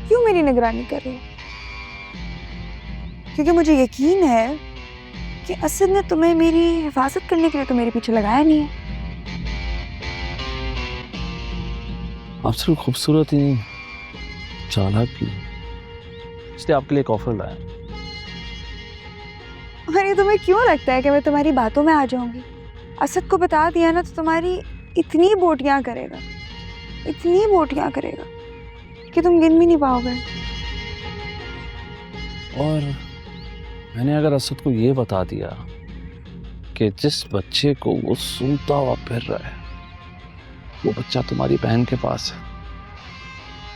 क्यों मेरी निगरानी कर रहे हो? क्योंकि मुझे यकीन है कि असद ने तुम्हें मेरी हिफाजत करने के लिए तो मेरे पीछे लगाया नहीं है। आप सिर्फ खूबसूरत ही नहीं, चालाक भी, इसलिए आपके लिए एक ऑफर लाया। और ये तुम्हें क्यों लगता है कि मैं तुम्हारी बातों में आ जाऊंगी? असद को बता दिया ना तो तुम्हारी इतनी बोटियां करेगा कि तुम गिन भी नहीं पाओगे। और मैंने अगर असद को ये बता दिया कि जिस बच्चे को वो सूंघता हुआ फिर रहा है वो बच्चा तुम्हारी बहन के पास है,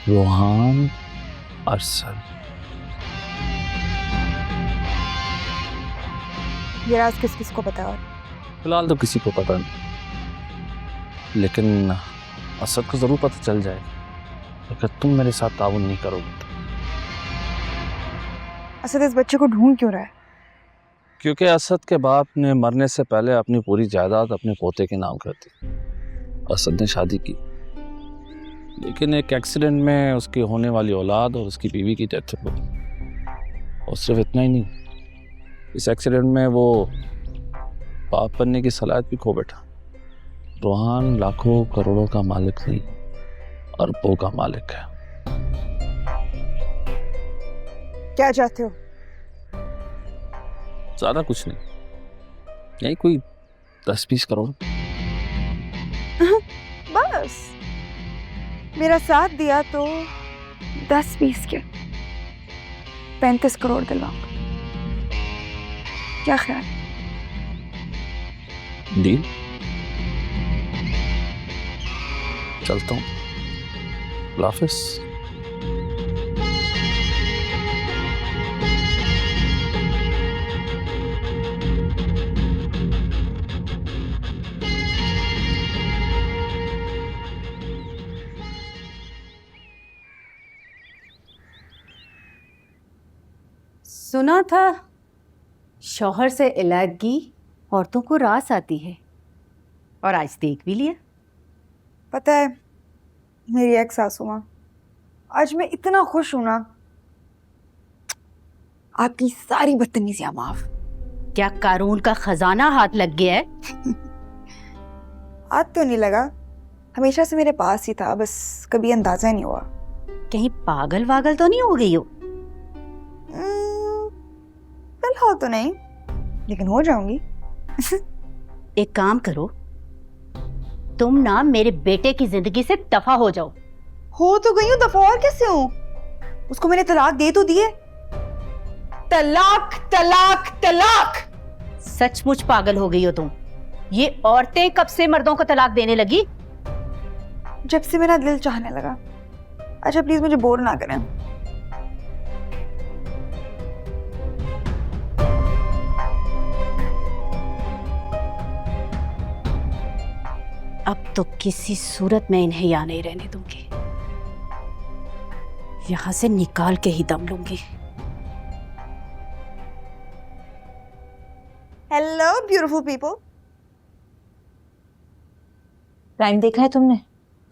रोहान अरसल। ये राज किस किस को पता है? फिलहाल तो किसी को पता नहीं, लेकिन असद को जरूर पता चल जाएगा अगर तुम मेरे साथ ताउन नहीं करोगे तो। असद इस बच्चे को ढूंढ क्यों रहा है? क्योंकि असद के बाप ने मरने से पहले अपनी पूरी जायदाद अपने पोते के नाम कर दी। असद ने शादी की, लेकिन एक एक्सीडेंट में उसकी होने वाली औलाद और उसकी बीवी की डेथ हो गई। और सिर्फ इतना ही नहीं, इस एक्सीडेंट में वो बाप बनने की सलाहियत भी खो बैठा। रोहान लाखों करोड़ों का मालिक नहीं, अरबों का मालिक है। क्या चाहते हो? ज्यादा कुछ नहीं, यही कोई 10-20 करोड़। बस मेरा साथ दिया तो 10-20 के 35 करोड़ दिलवाऊंगा। क्या ख्याल? डील। चलता हूँ, अल्लाह हाफिज़। सुना था शौहर से इलादगी औरतों को रास आती है, और आज देख भी लिया। पता है मेरी एक सासू माँ, आज मैं इतना खुश हूं ना। आपकी सारी बदतमीजियां माफ। क्या कारून का खजाना हाथ लग गया है? आज तो नहीं लगा, हमेशा से मेरे पास ही था, बस कभी अंदाजा नहीं हुआ। कहीं पागल वागल तो नहीं हो गई हो? फिलहाल तो नहीं, लेकिन हो जाऊंगी। एक काम करो, तुम ना मेरे बेटे की जिंदगी से दफा हो जाओ। हो तो गई हूँ, दफा और कैसे हूँ? उसको मैंने तलाक दे तो दिए। तलाक तलाक तलाक। सचमुच पागल हो गई हो तुम। ये औरतें कब से मर्दों को तलाक देने लगी? जब से मेरा दिल चाहने लगा। अच्छा प्लीज मुझे बोर ना करें। अब तो किसी सूरत में इन्हें यहाँ नहीं रहने दूंगी, यहां से निकाल के ही दम लूंगी। Hello beautiful people. टाइम देखा है तुमने?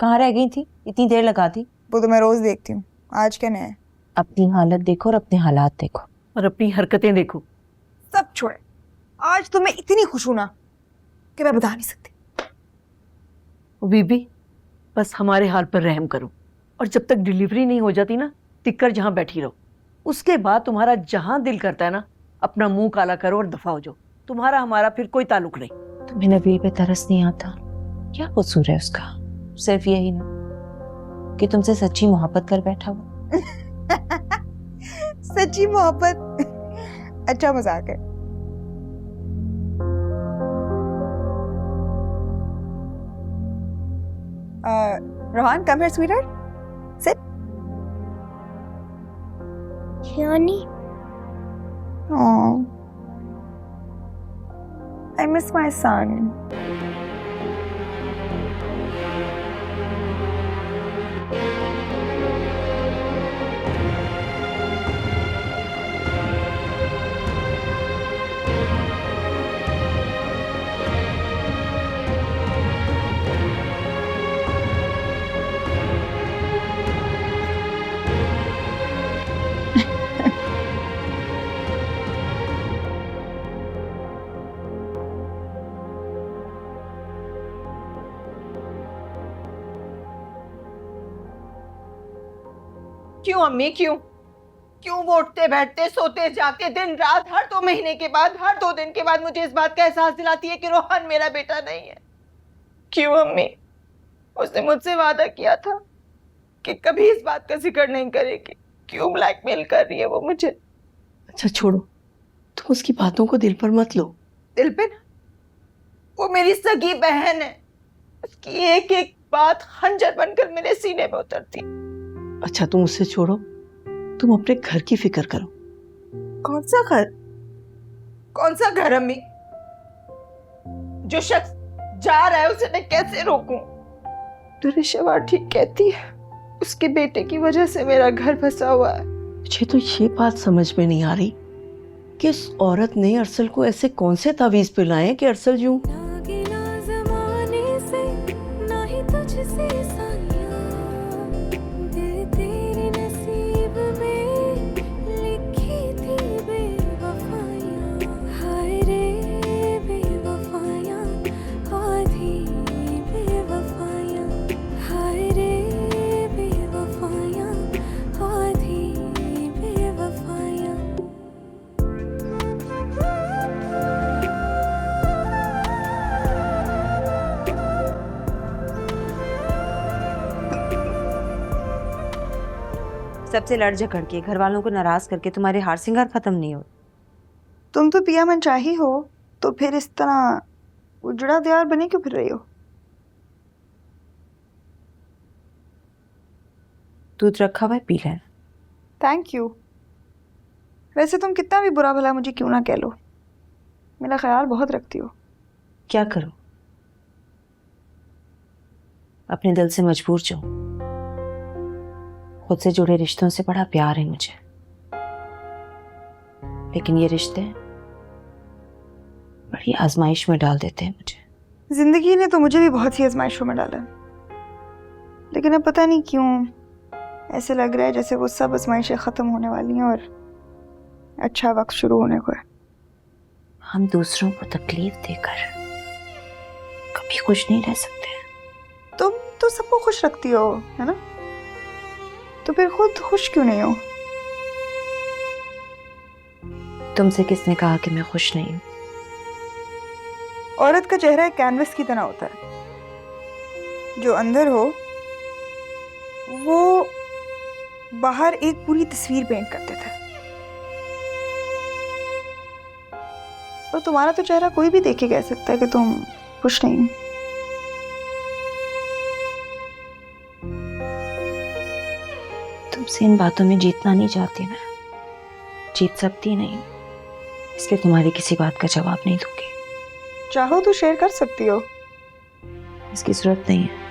कहाँ रह गई थी, इतनी देर लगा दी। वो तो मैं रोज देखती हूँ, आज क्या नया है? अपनी हालत देखो और अपने हालात देखो और अपनी हरकतें देखो। सब छोड़े, आज तो मैं इतनी खुश हूं ना कि मैं बता नहीं सकती। बीबी बस हमारे हाल पर रहम करो, और जब तक डिलीवरी नहीं हो जाती ना, टिककर जहां बैठी रहो। उसके बाद तुम्हारा जहां दिल करता है ना, अपना मुंह काला करो और दफा हो जाओ। तुम्हारा हमारा फिर कोई ताल्लुक नहीं। तुम्हें नबील पे तरस नहीं आता? क्या कसूर है उसका? सिर्फ यही ना कि तुमसे सच्ची मोहब्बत कर बैठा वो। सच्ची मोहब्बत अच्छा मजाक है। Rohan, come here, sweetheart. Sit. Shani, Oh, I miss my son. क्यों अम्मी, क्यों क्यों वो उठते बैठते सोते जागते दिन रात हर 2 महीने के बाद, हर 2 दिन के बाद मुझे इस बात का एहसास दिलाती है कि रोहन मेरा बेटा नहीं है? क्यों अम्मी? उसने मुझसे वादा किया था कि कभी इस बात का जिक्र नहीं करेगी। क्यों ब्लैकमेल कर रही है वो मुझे? अच्छा छोड़ो, तुम उसकी बातों को दिल पर मत लो। दिल पे ना, वो मेरी सगी बहन है। उसकी एक एक बात खंजर बनकर मेरे सीने में उतरती। अच्छा तुम उससे छोड़ो, तुम अपने घर की फिक्र करो। कौन सा घर? कौन सा घर अम्मी? जो शख्स जा रहा है उसे मैं कैसे रोकूं? रिशवा ठीक कहती है, उसके बेटे की वजह से मेरा घर फंसा हुआ है। मुझे तो ये बात समझ में नहीं आ रही कि इस औरत ने अरसल को ऐसे कौन से तावीज पिलाए कि अरसल यूं सबसे लड़ झगड़ के घर वालों को नाराज करके तुम्हारे हार सिंगार खत्म नहीं हो। तुम तो पिया मनचाही हो, तो फिर इस तरह उजड़ा दियार बने क्यों फिर रही हो? दूध रखा हुआ है, पी लें। Thank you. वैसे तुम कितना भी बुरा भला मुझे क्यों ना कह लो, मेरा ख्याल बहुत रखती हो। क्या करूं, अपने दिल से मजबूर जो, खुद से जुड़े रिश्तों से बड़ा प्यार है मुझे, लेकिन ये रिश्ते बड़ी आजमाइश में डाल देते हैं मुझे। जिंदगी ने तो मुझे भी बहुत सी आजमाइशों में डाला, लेकिन अब पता नहीं क्यों ऐसे लग रहा है जैसे वो सब आजमाइशें खत्म होने वाली हैं और अच्छा वक्त शुरू होने को है। हम दूसरों को तकलीफ देकर कभी खुश नहीं रह सकते। तुम तो सबको खुश रखती हो, है ना? तो फिर खुद खुश क्यों नहीं हो? तुमसे किसने कहा कि मैं खुश नहीं हूं? औरत का चेहरा एक कैनवस की तरह होता है, जो अंदर हो वो बाहर एक पूरी तस्वीर पेंट कर देता है। और तुम्हारा तो चेहरा कोई भी देख के कह सकता है कि तुम खुश नहीं हो। तुमसे इन बातों में जीतना नहीं चाहती मैं, जीत सकती नहीं, इसलिए तुम्हारी किसी बात का जवाब नहीं दूंगी। चाहो तो शेयर कर सकती हो। इसकी जरूरत नहीं है।